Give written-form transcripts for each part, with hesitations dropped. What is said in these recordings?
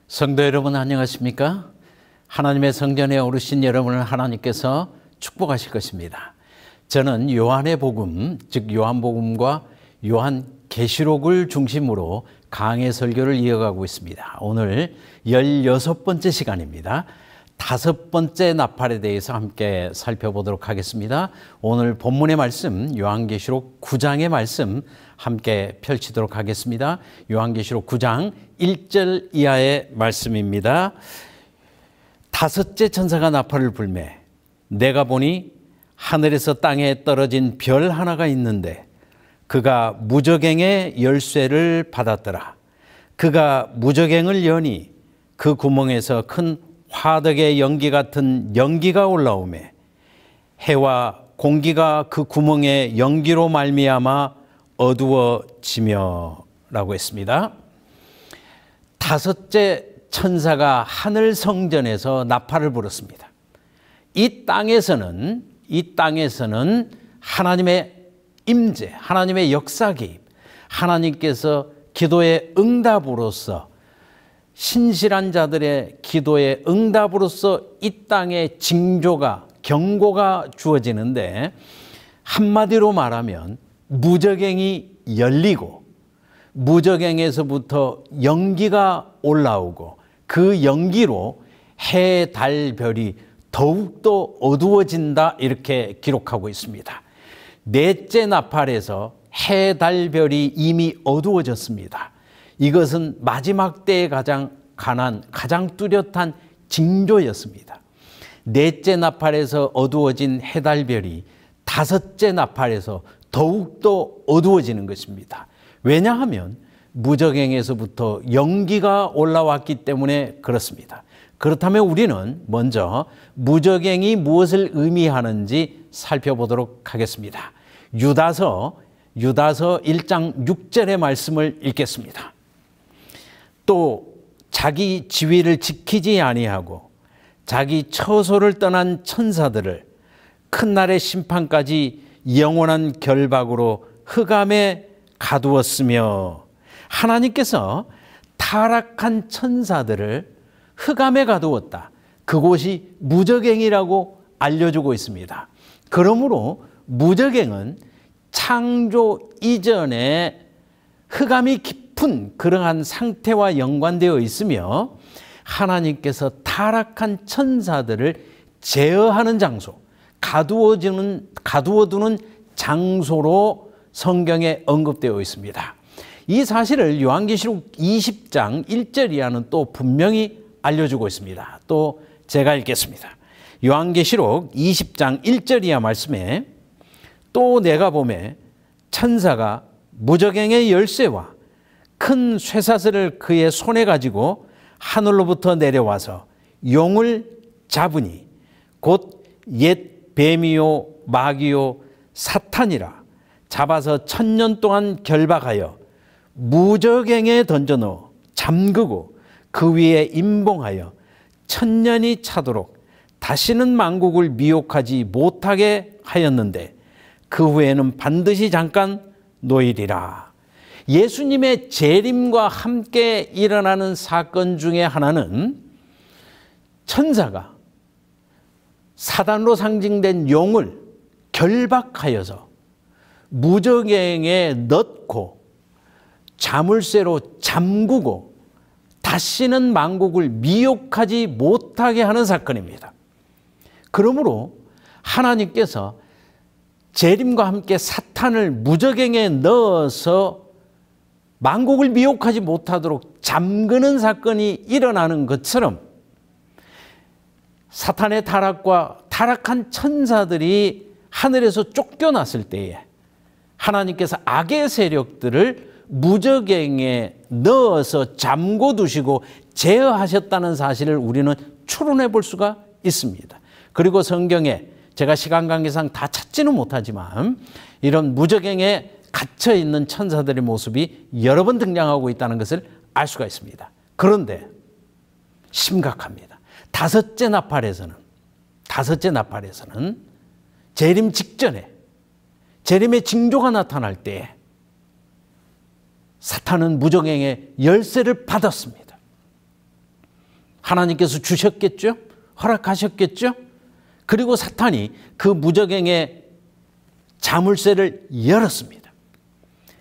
성도 여러분 안녕하십니까? 하나님의 성전에 오르신 여러분을 하나님께서 축복하실 것입니다. 저는 요한의 복음, 즉 요한복음과 요한계시록을 중심으로 강해 설교를 이어가고 있습니다. 오늘 16번째 시간입니다. 5번째 나팔에 대해서 함께 살펴보도록 하겠습니다. 오늘 본문의 말씀 요한계시록 9장의 말씀 함께 펼치도록 하겠습니다. 요한계시록 9장 1절 이하의 말씀입니다. 다섯째 천사가 나팔을 불매 내가 보니 하늘에서 땅에 떨어진 별 하나가 있는데 그가 무저갱의 열쇠를 받았더라. 그가 무저갱을 여니 그 구멍에서 큰 화덕의 연기 같은 연기가 올라오매 해와 공기가 그 구멍의 연기로 말미암아 어두워지며 라고 했습니다. 다섯째 천사가 하늘 성전에서 나팔을 불었습니다. 이 땅에서는 하나님의 임재, 하나님의 역사 개입, 하나님께서 기도의 응답으로서 신실한 자들의 기도의 응답으로서 이 땅에 징조가, 경고가 주어지는데 한마디로 말하면 무저갱이 열리고 무저갱에서부터 연기가 올라오고 그 연기로 해, 달, 별이 더욱더 어두워진다 이렇게 기록하고 있습니다. 넷째 나팔에서 해, 달, 별이 이미 어두워졌습니다. 이것은 마지막 때에 가장 뚜렷한 징조였습니다. 넷째 나팔에서 어두워진 해, 달, 별이 다섯째 나팔에서 더욱더 어두워지는 것입니다. 왜냐하면 무저갱에서부터 연기가 올라왔기 때문에 그렇습니다. 그렇다면 우리는 먼저 무저갱이 무엇을 의미하는지 살펴보도록 하겠습니다. 유다서 1장 6절의 말씀을 읽겠습니다. 또 자기 지위를 지키지 아니하고 자기 처소를 떠난 천사들을 큰 날의 심판까지 영원한 결박으로 흑암에 가두었으며 하나님께서 타락한 천사들을 흑암에 가두었다. 그곳이 무저갱이라고 알려주고 있습니다. 그러므로 무저갱은 창조 이전에 흑암이 깊은 그러한 상태와 연관되어 있으며 하나님께서 타락한 천사들을 제어하는 장소, 가두어두는 장소로 성경에 언급되어 있습니다. 이 사실을 요한계시록 20장 1절 이하는 또 분명히 알려주고 있습니다. 또 제가 읽겠습니다. 요한계시록 20장 1절 이하 말씀에 또 내가 보매 천사가 무저갱의 열쇠와 큰 쇠사슬을 그의 손에 가지고 하늘로부터 내려와서 용을 잡으니 곧 옛 뱀이요 마귀요 사탄이라 잡아서 1000년 동안 결박하여 무저갱에 던져넣어 잠그고 그 위에 임봉하여 1000년이 차도록 다시는 만국을 미혹하지 못하게 하였는데 그 후에는 반드시 잠깐 놓이리라. 예수님의 재림과 함께 일어나는 사건 중에 하나는 천사가 사단으로 상징된 용을 결박하여서 무저갱에 넣고 자물쇠로 잠그고 다시는 만국을 미혹하지 못하게 하는 사건입니다. 그러므로 하나님께서 재림과 함께 사탄을 무저갱에 넣어서 만국을 미혹하지 못하도록 잠그는 사건이 일어나는 것처럼 사탄의 타락과 타락한 천사들이 하늘에서 쫓겨났을 때에 하나님께서 악의 세력들을 무저갱에 넣어서 잠궈두시고 제어하셨다는 사실을 우리는 추론해 볼 수가 있습니다. 그리고 성경에 제가 시간 관계상 다 찾지는 못하지만 이런 무저갱에 갇혀있는 천사들의 모습이 여러 번 등장하고 있다는 것을 알 수가 있습니다. 그런데 심각합니다. 다섯째 나팔에서는 재림 직전에 재림의 징조가 나타날 때 사탄은 무저갱의 열쇠를 받았습니다. 하나님께서 주셨겠죠? 허락하셨겠죠? 그리고 사탄이 그 무저갱의 자물쇠를 열었습니다.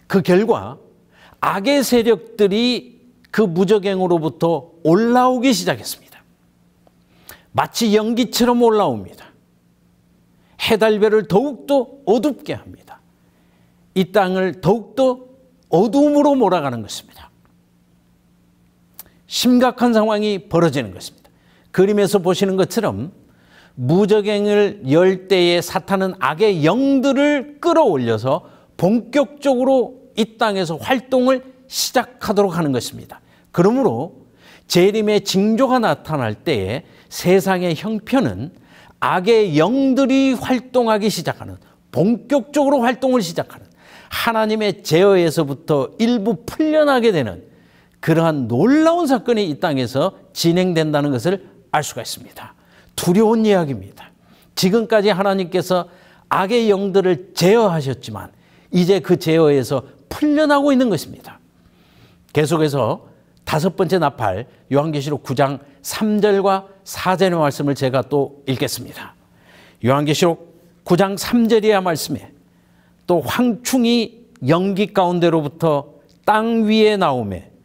그 결과 악의 세력들이 그 무저갱으로부터 올라오기 시작했습니다. 마치 연기처럼 올라옵니다. 해달별을 더욱더 어둡게 합니다. 이 땅을 더욱더 어둠으로 몰아가는 것입니다. 심각한 상황이 벌어지는 것입니다. 그림에서 보시는 것처럼 무저갱을 열 때에 사탄은 악의 영들을 끌어올려서 본격적으로 이 땅에서 활동을 시작하도록 하는 것입니다. 그러므로 재림의 징조가 나타날 때에 세상의 형편은 악의 영들이 활동하기 시작하는, 본격적으로 활동을 시작하는, 하나님의 제어에서부터 일부 풀려나게 되는 그러한 놀라운 사건이 이 땅에서 진행된다는 것을 알 수가 있습니다. 두려운 이야기입니다. 지금까지 하나님께서 악의 영들을 제어하셨지만 이제 그 제어에서 풀려나고 있는 것입니다. 계속해서 다섯 번째 나팔 요한계시록 9장 3절과 4절의 말씀을 제가 또 읽겠습니다. 요한계시록 9장 3절의 말씀에 또 황충이 연기 가운데로부터 땅 위에 나오매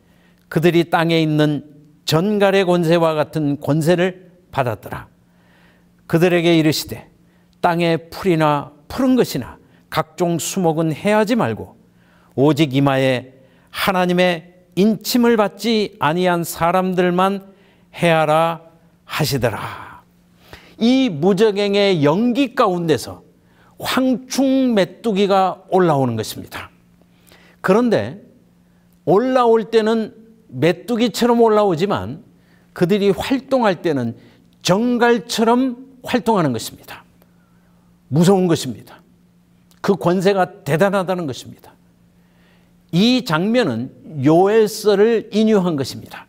그들이 땅에 있는 전갈의 권세와 같은 권세를 받았더라. 그들에게 이르시되 땅의 풀이나 푸른 것이나 각종 수목은 해하지 말고 오직 이마에 하나님의 인침을 받지 아니한 사람들만 해하라 하시더라. 이 무저갱의 연기 가운데서 황충 메뚜기가 올라오는 것입니다. 그런데 올라올 때는 메뚜기처럼 올라오지만 그들이 활동할 때는 정갈처럼 활동하는 것입니다. 무서운 것입니다. 그 권세가 대단하다는 것입니다. 이 장면은 요엘서를 인용한 것입니다.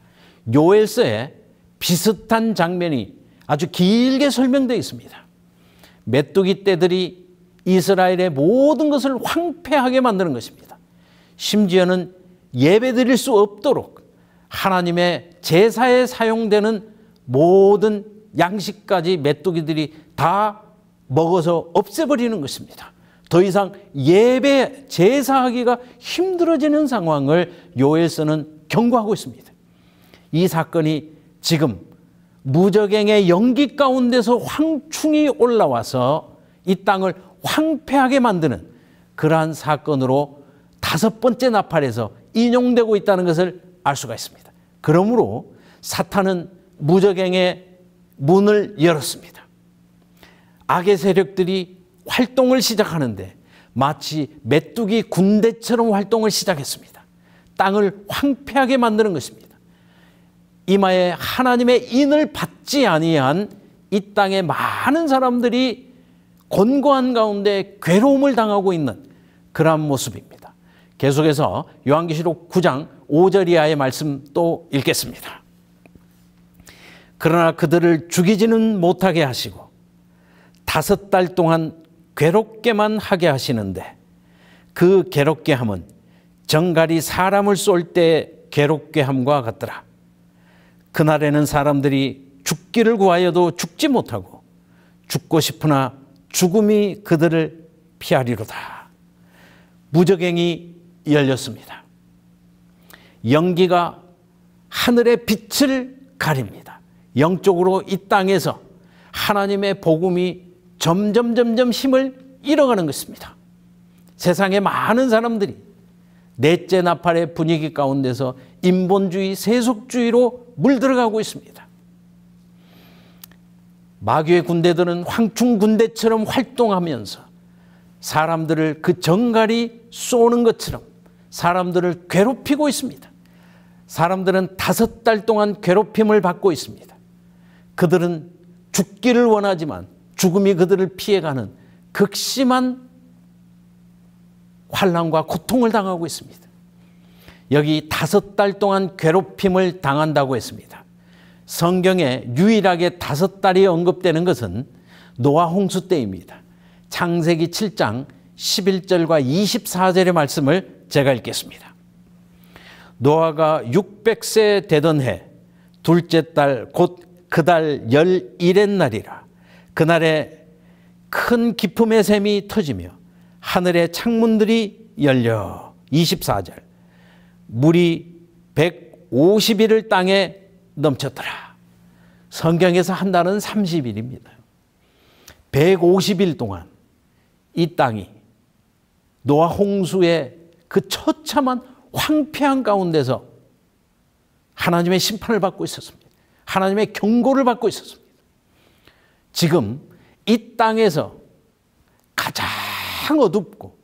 요엘서에 비슷한 장면이 아주 길게 설명되어 있습니다. 메뚜기 떼들이 이스라엘의 모든 것을 황폐하게 만드는 것입니다. 심지어는 예배드릴 수 없도록 하나님의 제사에 사용되는 모든 양식까지 메뚜기들이 다 먹어서 없애버리는 것입니다. 더 이상 예배, 제사하기가 힘들어지는 상황을 요엘서는 경고하고 있습니다. 이 사건이 지금 무저갱의 연기 가운데서 황충이 올라와서 이 땅을 황폐하게 만드는 그러한 사건으로 다섯 번째 나팔에서 인용되고 있다는 것을 알 수가 있습니다. 그러므로 사탄은 무저갱의 문을 열었습니다. 악의 세력들이 활동을 시작하는데 마치 메뚜기 군대처럼 활동을 시작했습니다. 땅을 황폐하게 만드는 것입니다. 이마에 하나님의 인을 받지 아니한 이 땅의 많은 사람들이 곤고한 가운데 괴로움을 당하고 있는 그러한 모습입니다. 계속해서 요한계시록 9장 5절 이하의 말씀 또 읽겠습니다. 그러나 그들을 죽이지는 못하게 하시고 5달 동안 괴롭게만 하게 하시는데 그 괴롭게 함은 정갈이 사람을 쏠 때 괴롭게 함과 같더라. 그날에는 사람들이 죽기를 구하여도 죽지 못하고 죽고 싶으나 죽음이 그들을 피하리로다. 무저갱이 열렸습니다. 연기가 하늘의 빛을 가립니다. 영적으로 이 땅에서 하나님의 복음이 점점 힘을 잃어가는 것입니다. 세상의 많은 사람들이 넷째 나팔의 분위기 가운데서 인본주의, 세속주의로 물들어가고 있습니다. 마귀의 군대들은 황충 군대처럼 활동하면서 사람들을 그 정갈이 쏘는 것처럼 사람들을 괴롭히고 있습니다. 사람들은 5달 동안 괴롭힘을 받고 있습니다. 그들은 죽기를 원하지만 죽음이 그들을 피해가는 극심한 환난과 고통을 당하고 있습니다. 여기 5달 동안 괴롭힘을 당한다고 했습니다. 성경에 유일하게 5달이 언급되는 것은 노아 홍수 때입니다. 창세기 7장 11절과 24절의 말씀을 제가 읽겠습니다. 노아가 600세 되던 해 둘째 달 곧 그 달 11의 날이라. 그날에 큰 기품의 샘이 터지며 하늘의 창문들이 열려 24절 물이 150일을 땅에 넘쳤더라. 성경에서 한 달은 30일입니다. 150일 동안 이 땅이 노아 홍수의 그 처참한 황폐한 가운데서 하나님의 심판을 받고 있었습니다. 하나님의 경고를 받고 있었습니다. 지금 이 땅에서 가장 어둡고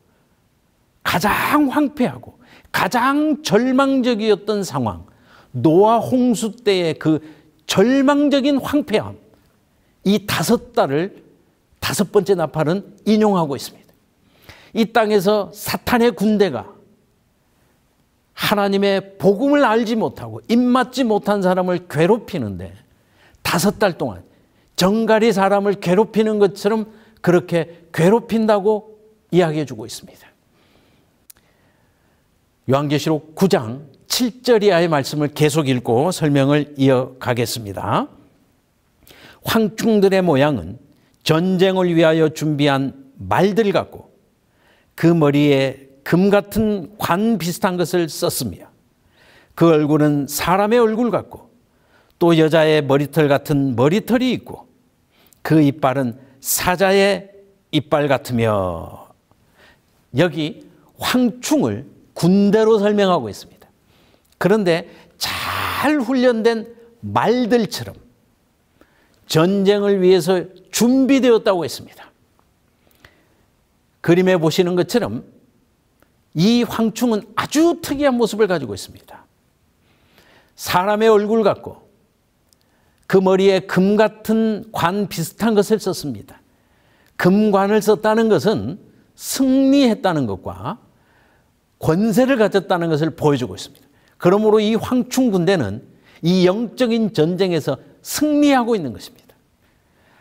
가장 황폐하고 가장 절망적이었던 상황, 노아 홍수 때의 그 절망적인 황폐함, 이 5달을 5번째 나팔은 인용하고 있습니다. 이 땅에서 사탄의 군대가 하나님의 복음을 알지 못하고 입맞지 못한 사람을 괴롭히는데 5달 동안 정갈이 사람을 괴롭히는 것처럼 그렇게 괴롭힌다고 이야기해 주고 있습니다. 요한계시록 9장 7절 이하의 말씀을 계속 읽고 설명을 이어가겠습니다. 황충들의 모양은 전쟁을 위하여 준비한 말들 같고 그 머리에 금 같은 관 비슷한 것을 썼으며 그 얼굴은 사람의 얼굴 같고 또 여자의 머리털 같은 머리털이 있고 그 이빨은 사자의 이빨 같으며. 여기 황충을 군대로 설명하고 있습니다. 그런데 잘 훈련된 말들처럼 전쟁을 위해서 준비되었다고 했습니다. 그림에 보시는 것처럼 이 황충은 아주 특이한 모습을 가지고 있습니다. 사람의 얼굴 같고 그 머리에 금 같은 관 비슷한 것을 썼습니다. 금관을 썼다는 것은 승리했다는 것과 권세를 가졌다는 것을 보여주고 있습니다. 그러므로 이 황충 군대는 이 영적인 전쟁에서 승리하고 있는 것입니다.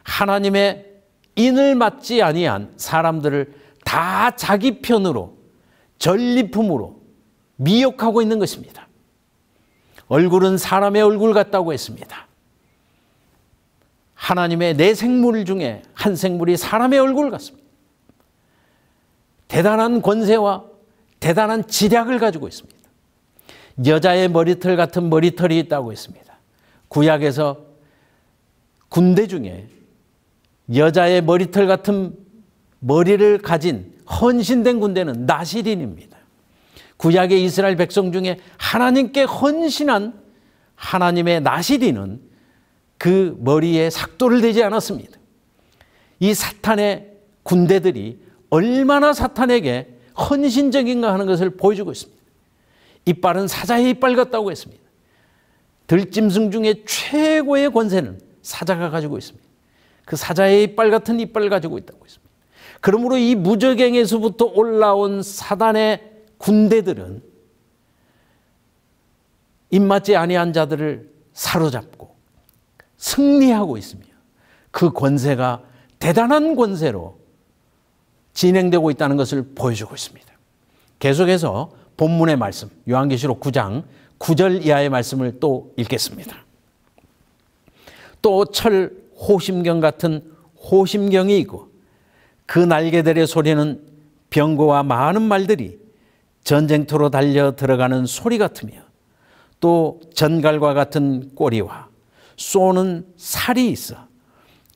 하나님의 인을 맞지 아니한 사람들을 다 자기 편으로 전리품으로 미혹하고 있는 것입니다. 얼굴은 사람의 얼굴 같다고 했습니다. 하나님의 4생물 중에 한 생물이 사람의 얼굴 같습니다. 대단한 권세와 대단한 지략을 가지고 있습니다. 여자의 머리털 같은 머리털이 있다고 했습니다. 구약에서 군대 중에 여자의 머리털 같은 머리를 가진 헌신된 군대는 나시린입니다. 구약의 이스라엘 백성 중에 하나님께 헌신한 하나님의 나시린은 그 머리에 삭도를 대지 않았습니다. 이 사탄의 군대들이 얼마나 사탄에게 헌신적인가 하는 것을 보여주고 있습니다. 이빨은 사자의 이빨 같다고 했습니다. 들짐승 중에 최고의 권세는 사자가 가지고 있습니다. 그 사자의 이빨 같은 이빨을 가지고 있다고 했습니다. 그러므로 이 무저갱에서부터 올라온 사단의 군대들은 입맞지 아니한 자들을 사로잡고 승리하고 있으며 그 권세가 대단한 권세로 진행되고 있다는 것을 보여주고 있습니다. 계속해서 본문의 말씀, 요한계시록 9장 9절 이하의 말씀을 또 읽겠습니다. 또 철 호심경 같은 호심경이 있고 그 날개들의 소리는 병거와 많은 말들이 전쟁터로 달려 들어가는 소리 같으며 또 전갈과 같은 꼬리와 쏘는 살이 있어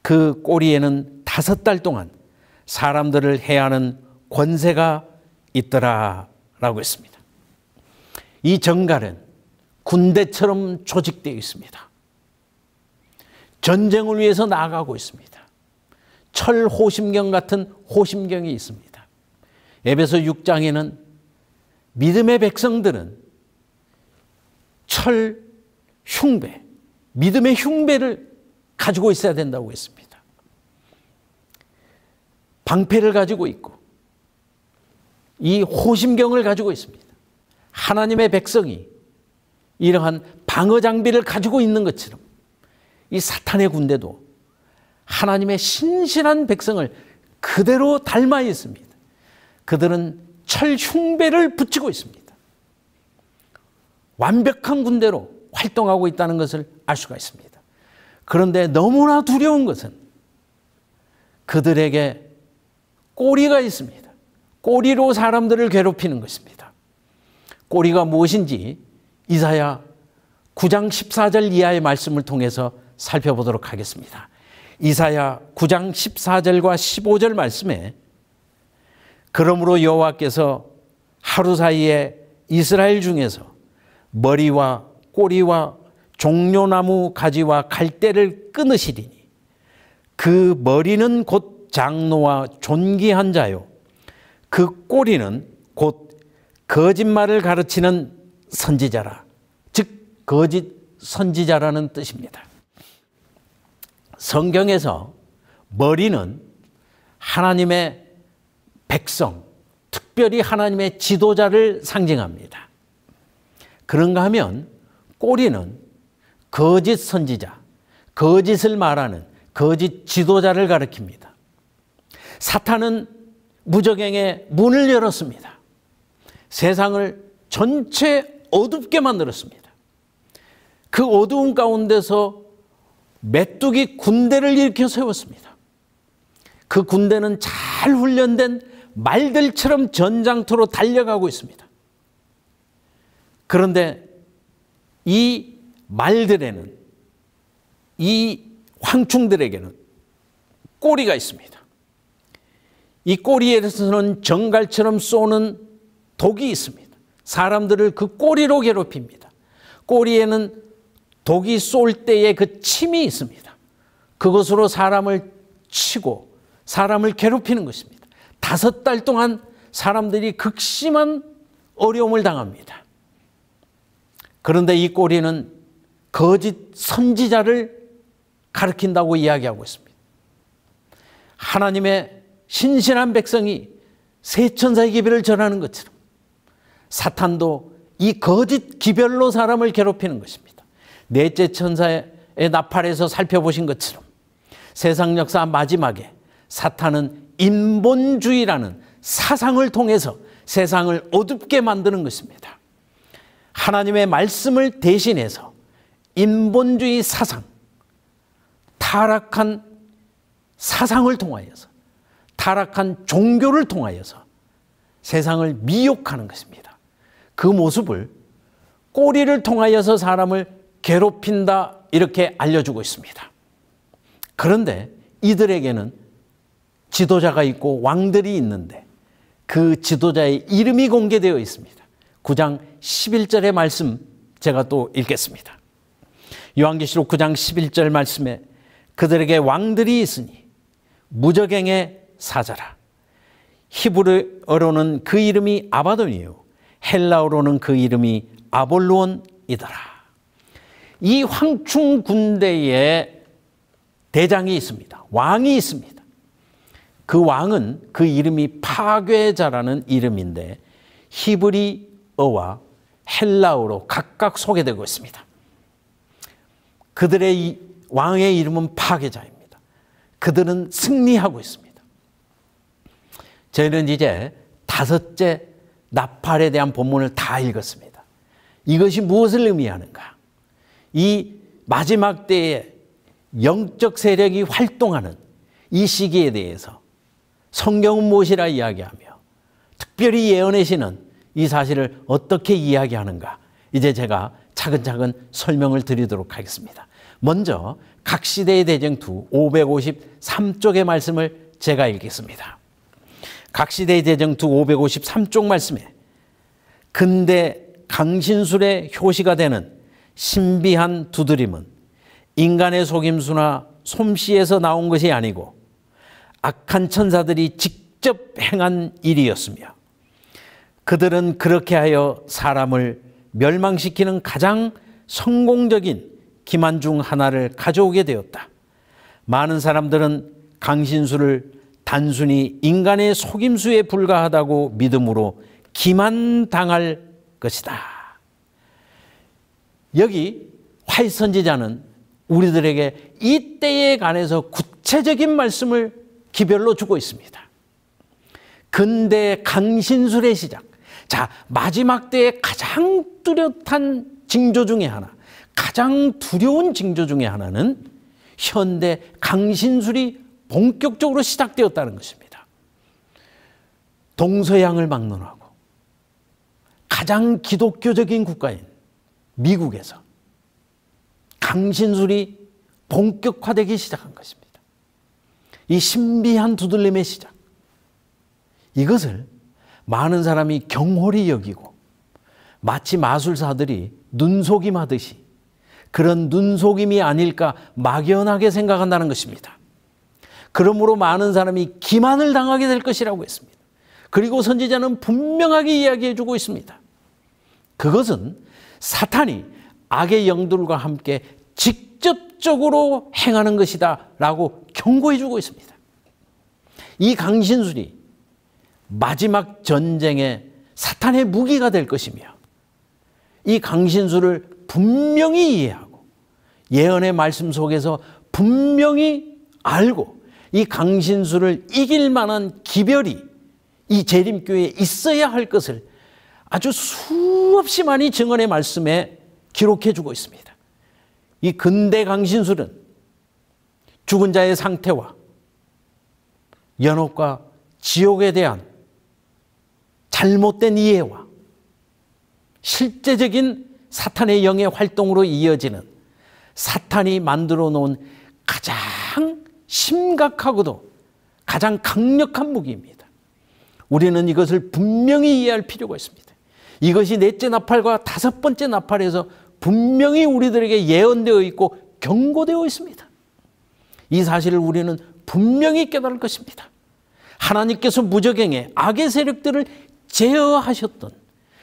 그 꼬리에는 5달 동안 사람들을 해하는 권세가 있더라 라고 했습니다. 이 전갈은 군대처럼 조직되어 있습니다. 전쟁을 위해서 나아가고 있습니다. 철 호심경 같은 호심경이 있습니다. 에베소 6장에는 믿음의 백성들은 철 흉배, 믿음의 흉배를 가지고 있어야 된다고 했습니다. 방패를 가지고 있고 이 호심경을 가지고 있습니다. 하나님의 백성이 이러한 방어 장비를 가지고 있는 것처럼 이 사탄의 군대도 하나님의 신실한 백성을 그대로 닮아 있습니다. 그들은 철 흉배를 붙이고 있습니다. 완벽한 군대로 활동하고 있다는 것을 알 수가 있습니다. 그런데 너무나 두려운 것은 그들에게 꼬리가 있습니다. 꼬리로 사람들을 괴롭히는 것입니다. 꼬리가 무엇인지 이사야 9장 14절 이하의 말씀을 통해서 살펴보도록 하겠습니다. 이사야 9장 14절과 15절 말씀에 그러므로 여호와께서 하루 사이에 이스라엘 중에서 머리와 꼬리와 종려나무 가지와 갈대를 끊으시리니 그 머리는 곧 장로와 존귀한 자요 그 꼬리는 곧 거짓말을 가르치는 선지자라. 즉 거짓 선지자라는 뜻입니다. 성경에서 머리는 하나님의 백성, 특별히 하나님의 지도자를 상징합니다. 그런가 하면 꼬리는 거짓 선지자, 거짓을 말하는 거짓 지도자를 가리킵니다. 사탄은 무저갱의 문을 열었습니다. 세상을 전체 어둡게 만들었습니다. 그 어두운 가운데서 메뚜기 군대를 일으켜 세웠습니다. 그 군대는 잘 훈련된 말들처럼 전장터로 달려가고 있습니다. 그런데 이 말들에는, 이 황충들에게는 꼬리가 있습니다. 이 꼬리에서는 정갈처럼 쏘는 독이 있습니다. 사람들을 그 꼬리로 괴롭힙니다. 꼬리에는 독이 쏠 때의 그 침이 있습니다. 그것으로 사람을 치고 사람을 괴롭히는 것입니다. 5달 동안 사람들이 극심한 어려움을 당합니다. 그런데 이 꼬리는 거짓 선지자를 가리킨다고 이야기하고 있습니다. 하나님의 신실한 백성이 세천사의 기별을 전하는 것처럼 사탄도 이 거짓 기별로 사람을 괴롭히는 것입니다. 넷째 천사의 나팔에서 살펴보신 것처럼 세상 역사 마지막에 사탄은 인본주의라는 사상을 통해서 세상을 어둡게 만드는 것입니다. 하나님의 말씀을 대신해서 인본주의 사상, 타락한 사상을 통하여서, 타락한 종교를 통하여서 세상을 미혹하는 것입니다. 그 모습을 꼬리를 통하여서 사람을 괴롭힌다 이렇게 알려주고 있습니다. 그런데 이들에게는 지도자가 있고 왕들이 있는데 그 지도자의 이름이 공개되어 있습니다. 9장 11절의 말씀 제가 또 읽겠습니다. 요한계시록 9장 11절 말씀에 그들에게 왕들이 있으니 무저갱의 사자라. 히브리어로는 그 이름이 아바돈이요 헬라어로는 그 이름이 아볼론이더라. 이 황충 군대에 대장이 있습니다. 왕이 있습니다. 그 왕은 그 이름이 파괴자라는 이름인데 히브리어와 헬라어로 각각 소개되고 있습니다. 그들의 왕의 이름은 파괴자입니다. 그들은 승리하고 있습니다. 저희는 이제 5째 나팔에 대한 본문을 다 읽었습니다. 이것이 무엇을 의미하는가? 이 마지막 때에 영적 세력이 활동하는 이 시기에 대해서 성경은 무엇이라 이야기하며 특별히 예언의 신은 이 사실을 어떻게 이야기하는가? 이제 제가 차근차근 설명을 드리도록 하겠습니다. 먼저 각 시대의 대쟁투 553쪽의 말씀을 제가 읽겠습니다. 각 시대의 대쟁투 553쪽 말씀에 근대 강신술의 효시가 되는 신비한 두드림은 인간의 속임수나 솜씨에서 나온 것이 아니고 악한 천사들이 직접 행한 일이었으며 그들은 그렇게 하여 사람을 멸망시키는 가장 성공적인 기만 중 하나를 가져오게 되었다. 많은 사람들은 강신술을 단순히 인간의 속임수에 불과하다고 믿음으로 기만당할 것이다. 여기 화이트 선지자는 우리들에게 이 때에 관해서 구체적인 말씀을 기별로 주고 있습니다. 근대 강신술의 시작. 자, 마지막 때의 가장 뚜렷한 징조 중에 하나, 가장 두려운 징조 중에 하나는 현대 강신술이 본격적으로 시작되었다는 것입니다. 동서양을 막론하고 가장 기독교적인 국가인 미국에서 강신술이 본격화되기 시작한 것입니다. 이 신비한 두들림의 시작, 이것을 많은 사람이 경홀히 여기고 마치 마술사들이 눈속임하듯이 그런 눈속임이 아닐까 막연하게 생각한다는 것입니다. 그러므로 많은 사람이 기만을 당하게 될 것이라고 했습니다. 그리고 선지자는 분명하게 이야기해 주고 있습니다. 그것은 사탄이 악의 영들과 함께 직접적으로 행하는 것이다 라고 경고해 주고 있습니다. 이 강신술이 마지막 전쟁의 사탄의 무기가 될 것이며, 이 강신술을 분명히 이해하고 예언의 말씀 속에서 분명히 알고 이 강신술을 이길 만한 기별이 이 재림교회에 있어야 할 것을 아주 수없이 많이 증언의 말씀에 기록해 주고 있습니다. 이 근대 강신술은 죽은 자의 상태와 연옥과 지옥에 대한 잘못된 이해와 실제적인 사탄의 영의 활동으로 이어지는 사탄이 만들어 놓은 가장 심각하고도 가장 강력한 무기입니다. 우리는 이것을 분명히 이해할 필요가 있습니다. 이것이 넷째 나팔과 다섯 번째 나팔에서 분명히 우리들에게 예언되어 있고 경고되어 있습니다. 이 사실을 우리는 분명히 깨달을 것입니다. 하나님께서 무저갱에 악의 세력들을 제어하셨던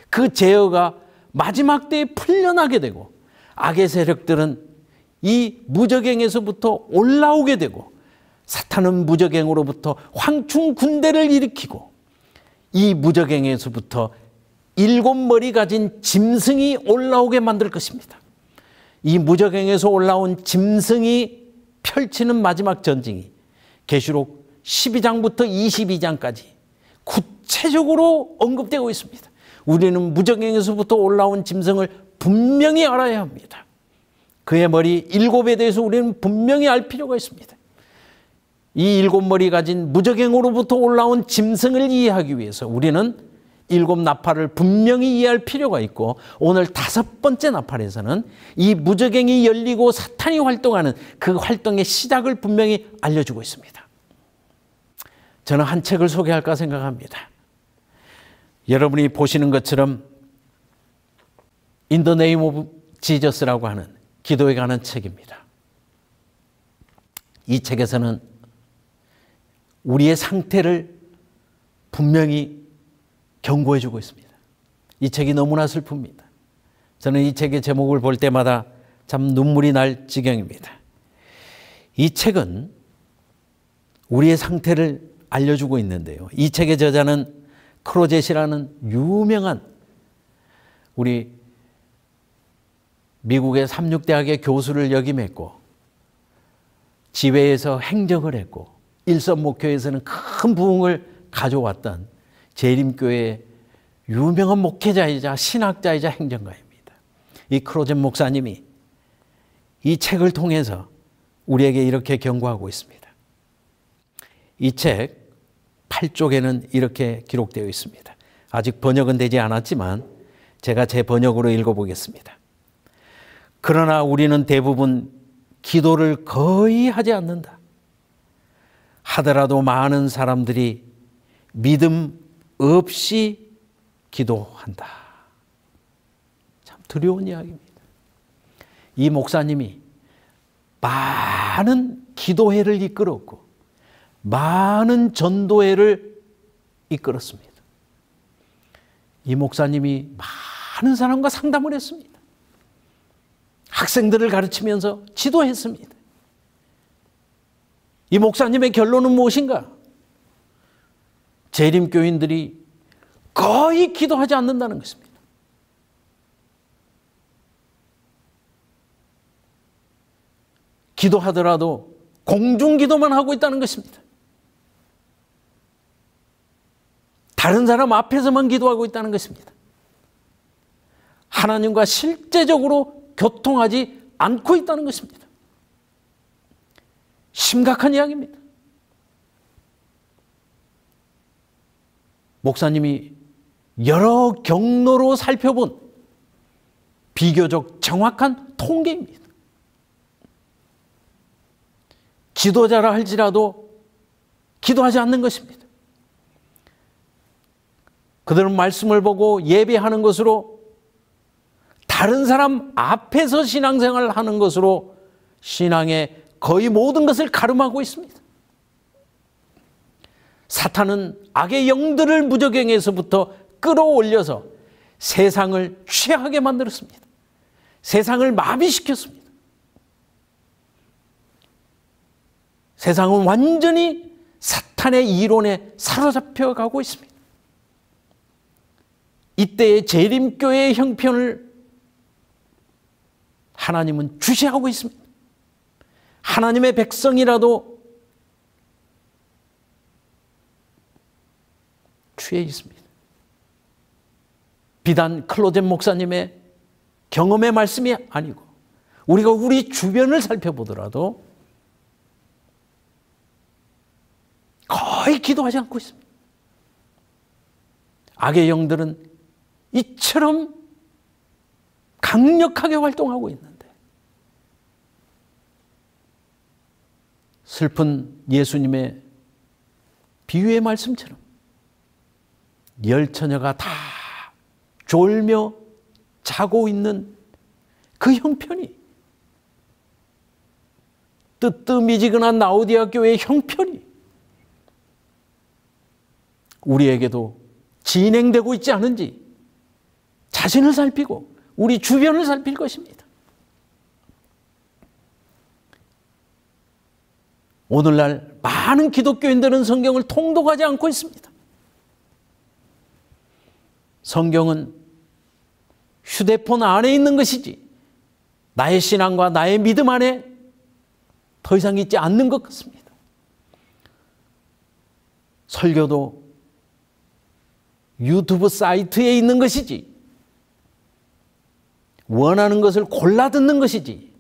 그 제어가 마지막 때에 풀려나게 되고, 악의 세력들은 이 무저갱에서부터 올라오게 되고, 사탄은 무저갱으로부터 황충 군대를 일으키고, 이 무저갱에서부터 7머리 가진 짐승이 올라오게 만들 것입니다. 이 무저갱에서 올라온 짐승이 펼치는 마지막 전쟁이 계시록 12장부터 22장까지 구체적으로 언급되고 있습니다. 우리는 무저갱에서부터 올라온 짐승을 분명히 알아야 합니다. 그의 머리 7에 대해서 우리는 분명히 알 필요가 있습니다. 이 7머리 가진 무저갱으로부터 올라온 짐승을 이해하기 위해서 우리는 7나팔을 분명히 이해할 필요가 있고, 오늘 5번째 나팔에서는 이 무저갱이 열리고 사탄이 활동하는 그 활동의 시작을 분명히 알려주고 있습니다. 저는 한 책을 소개할까 생각합니다. 여러분이 보시는 것처럼 In the Name of Jesus라고 하는 기도에 관한 책입니다. 이 책에서는 우리의 상태를 분명히 경고해 주고 있습니다. 이 책이 너무나 슬픕니다. 저는 이 책의 제목을 볼 때마다 참 눈물이 날 지경입니다. 이 책은 우리의 상태를 알려주고 있는데요. 이 책의 저자는 크로젯이라는 유명한 우리 미국의 삼육대학의 교수를 역임했고, 지회에서 행정을 했고, 일선목교에서는 큰 부흥을 가져왔던 재림교회의 유명한 목회자이자 신학자이자 행정가입니다. 이 크로젯 목사님이 이 책을 통해서 우리에게 이렇게 경고하고 있습니다. 이 책 8쪽에는 이렇게 기록되어 있습니다. 아직 번역은 되지 않았지만 제가 제 번역으로 읽어보겠습니다. 그러나 우리는 대부분 기도를 거의 하지 않는다. 하더라도 많은 사람들이 믿음 없이 기도한다. 참 두려운 이야기입니다. 이 목사님이 많은 기도회를 이끌었고 많은 전도회를 이끌었습니다. 이 목사님이 많은 사람과 상담을 했습니다. 학생들을 가르치면서 지도했습니다. 이 목사님의 결론은 무엇인가? 재림교인들이 거의 기도하지 않는다는 것입니다. 기도하더라도 공중기도만 하고 있다는 것입니다. 다른 사람 앞에서만 기도하고 있다는 것입니다. 하나님과 실제적으로 교통하지 않고 있다는 것입니다. 심각한 이야기입니다. 목사님이 여러 경로로 살펴본 비교적 정확한 통계입니다. 지도자라 할지라도 기도하지 않는 것입니다. 그들은 말씀을 보고 예배하는 것으로, 다른 사람 앞에서 신앙생활을 하는 것으로 신앙의 거의 모든 것을 가름하고 있습니다. 사탄은 악의 영들을 무저갱에서부터 끌어올려서 세상을 취하게 만들었습니다. 세상을 마비시켰습니다. 세상은 완전히 사탄의 이론에 사로잡혀 가고 있습니다. 이때의 재림교회의 형편을 하나님은 주시하고 있습니다. 하나님의 백성이라도 취해 있습니다. 비단 클로젠 목사님의 경험의 말씀이 아니고 우리가 우리 주변을 살펴보더라도 거의 기도하지 않고 있습니다. 악의 영들은 이처럼 강력하게 활동하고 있는데, 슬픈 예수님의 비유의 말씀처럼 열 처녀가 다 졸며 자고 있는 그 형편이, 뜨뜻미지근한 라오디게아 교회의 형편이 우리에게도 진행되고 있지 않은지 자신을 살피고 우리 주변을 살필 것입니다. 오늘날 많은 기독교인들은 성경을 통독하지 않고 있습니다. 성경은 휴대폰 안에 있는 것이지 나의 신앙과 나의 믿음 안에 더 이상 있지 않는 것 같습니다. 설교도 유튜브 사이트에 있는 것이지 원하는 것을 골라 듣는 것이지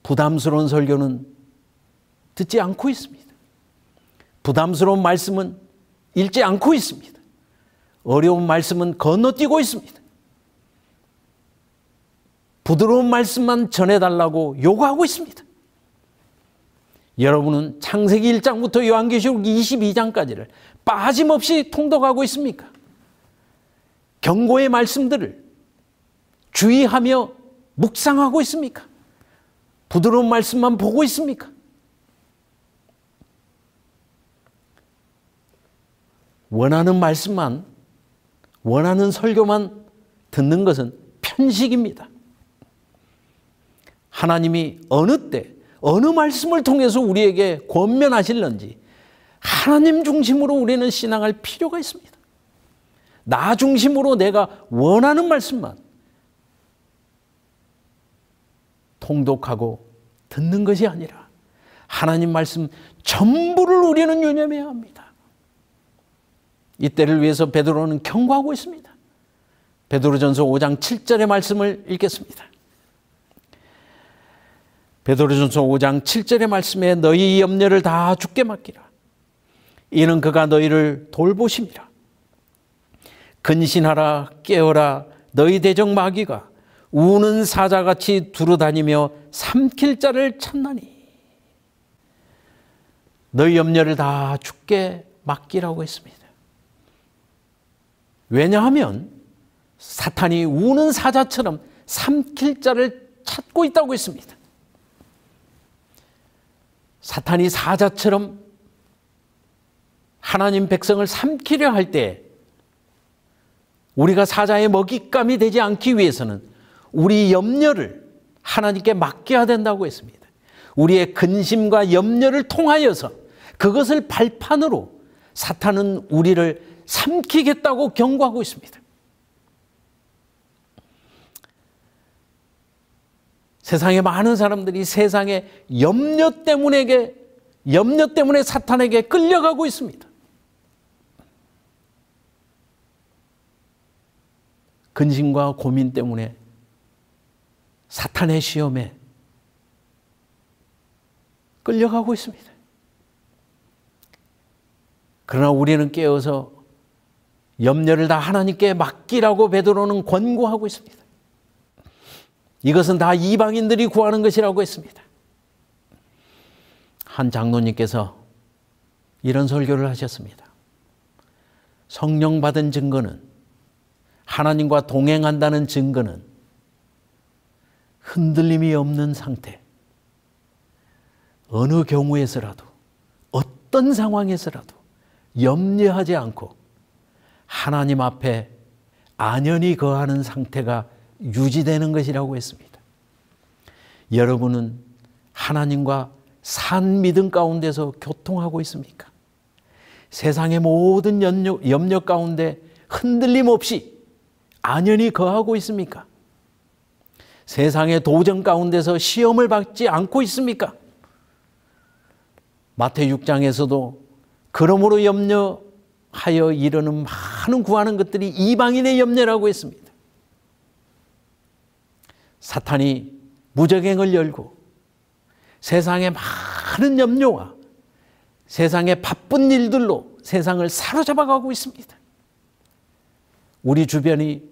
부담스러운 설교는 듣지 않고 있습니다. 부담스러운 말씀은 읽지 않고 있습니다. 어려운 말씀은 건너뛰고 있습니다. 부드러운 말씀만 전해달라고 요구하고 있습니다. 여러분은 창세기 1장부터 요한계시록 22장까지를 빠짐없이 통독하고 있습니까? 경고의 말씀들을 주의하며 묵상하고 있습니까? 부드러운 말씀만 보고 있습니까? 원하는 말씀만, 원하는 설교만 듣는 것은 편식입니다. 하나님이 어느 때, 어느 말씀을 통해서 우리에게 권면하실는지 하나님 중심으로 우리는 신앙할 필요가 있습니다. 나 중심으로 내가 원하는 말씀만 통독하고 듣는 것이 아니라 하나님 말씀 전부를 우리는 유념해야 합니다. 이때를 위해서 베드로는 경고하고 있습니다. 베드로전서 5장 7절의 말씀을 읽겠습니다. 베드로전서 5장 7절의 말씀에 너희 염려를 다 주께 맡기라. 이는 그가 너희를 돌보심이라. 근신하라 깨어라 너희 대적 마귀가 우는 사자같이 두루다니며 삼킬 자를 찾나니. 너희 염려를 다 주께 맡기라고 했습니다. 왜냐하면 사탄이 우는 사자처럼 삼킬 자를 찾고 있다고 했습니다. 사탄이 사자처럼 하나님 백성을 삼키려 할 때 우리가 사자의 먹잇감이 되지 않기 위해서는 우리 염려를 하나님께 맡겨야 된다고 했습니다. 우리의 근심과 염려를 통하여서 그것을 발판으로 사탄은 우리를 삼키겠다고 경고하고 있습니다. 세상에 많은 사람들이 세상의 염려 때문에 사탄에게 끌려가고 있습니다. 근심과 고민 때문에 사탄의 시험에 끌려가고 있습니다. 그러나 우리는 깨어서 염려를 다 하나님께 맡기라고 베드로는 권고하고 있습니다. 이것은 다 이방인들이 구하는 것이라고 했습니다. 한 장로님께서 이런 설교를 하셨습니다. 성령 받은 증거는, 하나님과 동행한다는 증거는 흔들림이 없는 상태, 어느 경우에서라도 어떤 상황에서라도 염려하지 않고 하나님 앞에 안연히 거하는 상태가 유지되는 것이라고 했습니다. 여러분은 하나님과 산 믿음 가운데서 교통하고 있습니까? 세상의 모든 염려 가운데 흔들림 없이 안연히 거하고 있습니까? 세상의 도전 가운데서 시험을 받지 않고 있습니까? 마태복음 6장에서도 그러므로 염려하여 이르는 많은 구하는 것들이 이방인의 염려라고 했습니다. 사탄이 무저갱을 열고 세상의 많은 염려와 세상의 바쁜 일들로 세상을 사로잡아가고 있습니다. 우리 주변이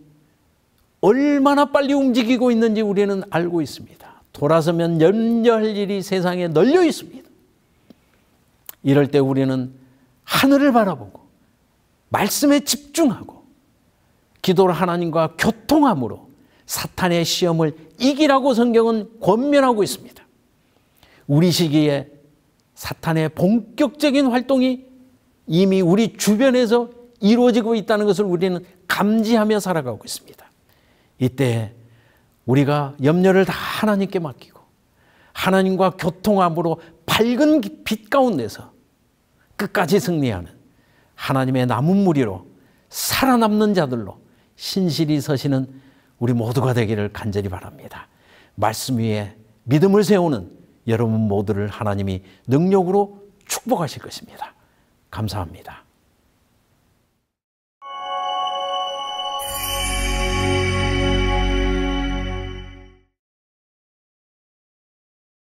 얼마나 빨리 움직이고 있는지 우리는 알고 있습니다. 돌아서면 염려할 일이 세상에 널려 있습니다. 이럴 때 우리는 하늘을 바라보고 말씀에 집중하고 기도를 하나님과 교통함으로 사탄의 시험을 이기라고 성경은 권면하고 있습니다. 우리 시기에 사탄의 본격적인 활동이 이미 우리 주변에서 이루어지고 있다는 것을 우리는 감지하며 살아가고 있습니다. 이때 우리가 염려를 다 하나님께 맡기고 하나님과 교통함으로 밝은 빛 가운데서 끝까지 승리하는 하나님의 남은 무리로 살아남는 자들로 신실히 서시는 우리 모두가 되기를 간절히 바랍니다. 말씀 위에 믿음을 세우는 여러분 모두를 하나님이 능력으로 축복하실 것입니다. 감사합니다.